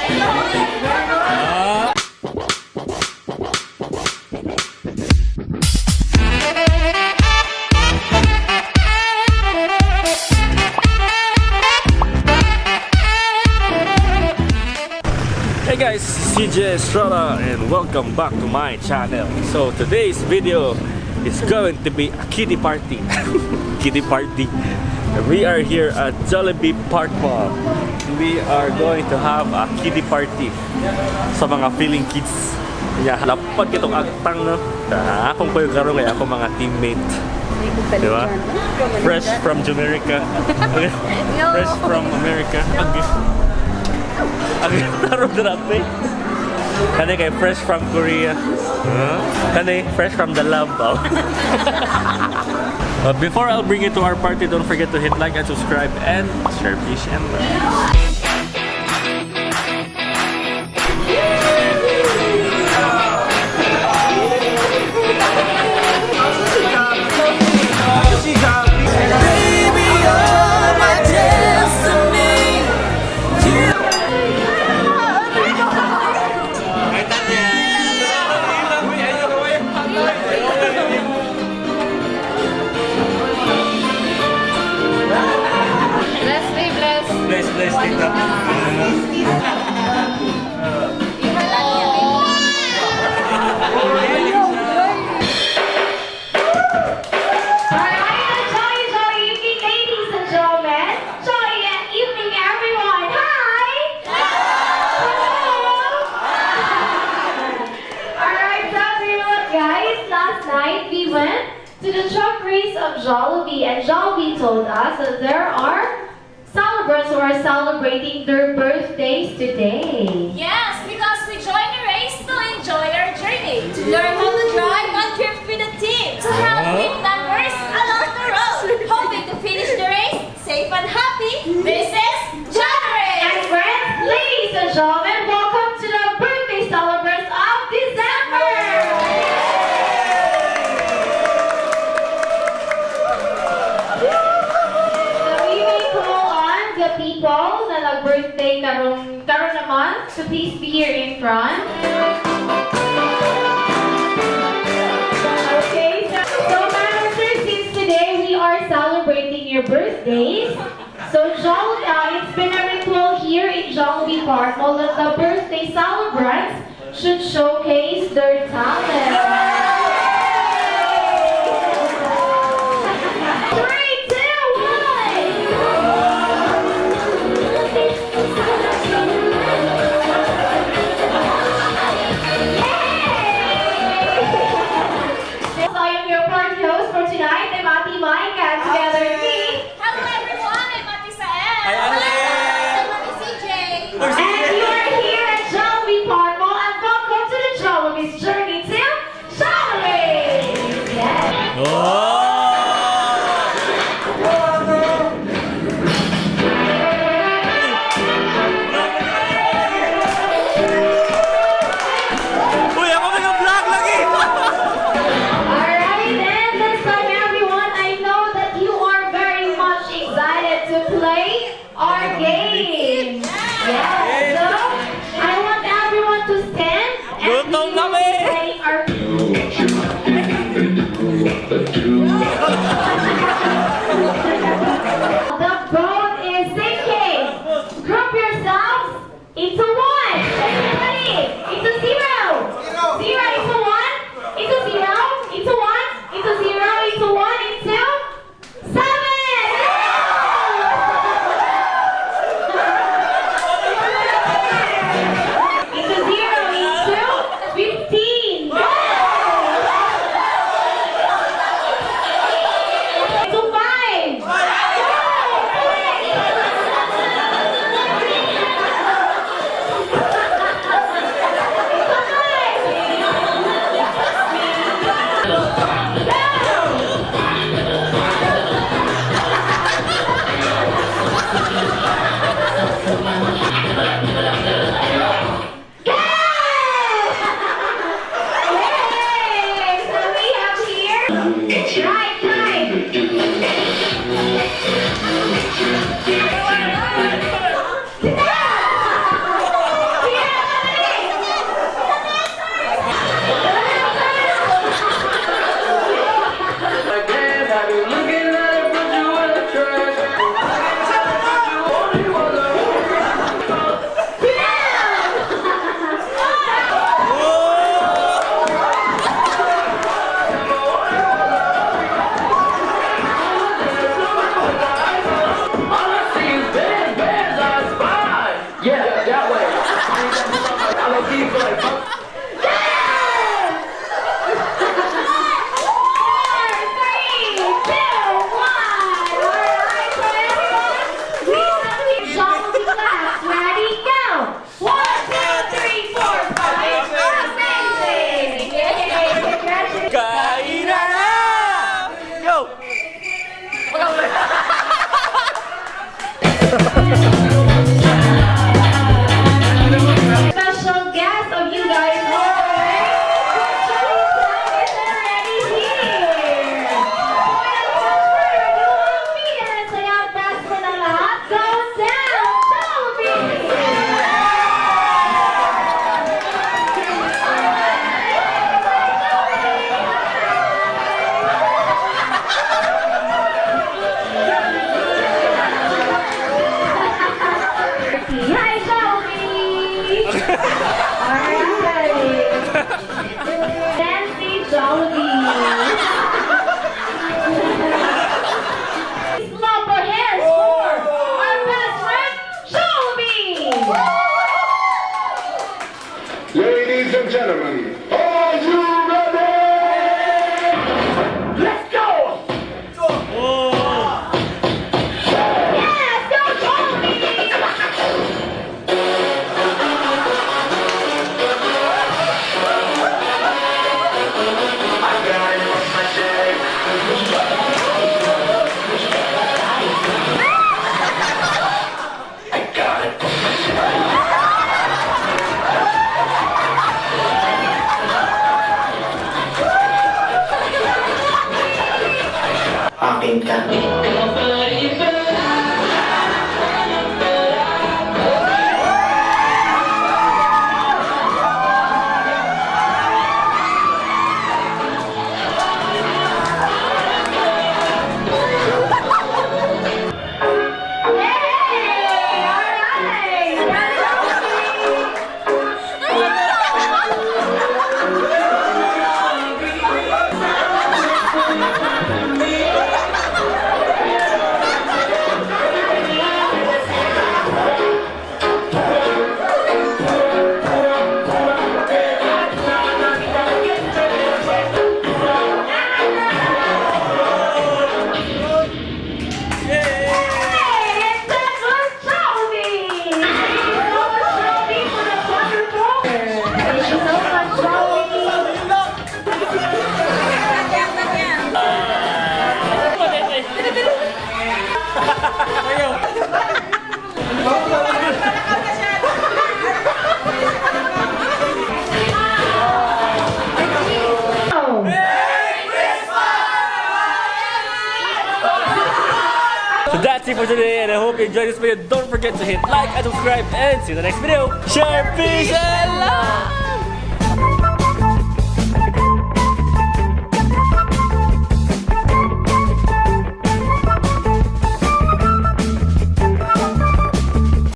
Hey guys, CJ Estrada and welcome back to my channel. So today's video is going to be a kiddie party. Kiddie party. We are here at Jollibee Park Mall. We are going to have a kiddie party sa mga feeling kids. Yeah, lapad kitong aktang no. Akong ko yung karon kaya ako mga teammate. Diba? Fresh from Jamaica. Fresh from America. Ang taro na natin. Kani kay fresh from Korea. Kani fresh from the love. But before I'll bring you to our party, don't forget to hit like and subscribe and share, please, and to the truck race of Jollibee, and Jollibee told us that there are celebrants who are celebrating their birthdays today. Yes, because we joined the race to enjoy our journey, to learn how to drive and drift with the team, to have big numbers along the road, hoping to finish the race safe and happy. This is Jollibee! And friends, ladies and gentlemen, welcome to the birthday celebrants of December! People na nag-birthday karon naman, so please be here in front. Okay, so managers, since today we are celebrating your birthdays, so it's been a ritual here in Jollibee Park Mall that the birthday celebrants should showcase their talent. Kain na na! Go! Special guest of you guys already here. Saya best for the lahat. Go down, Jollibee! Hi, Jollibee! Alright. Nancy Jollibee. Slumber hands for our best friend, Jollibee! Ladies and gentlemen, are you ready? Let's go! Yes, go Jollibee! Akin ka. So that's it for today, and I hope you enjoyed this video. Don't forget to hit like and subscribe, and see you in the next video. Share, peace, and love!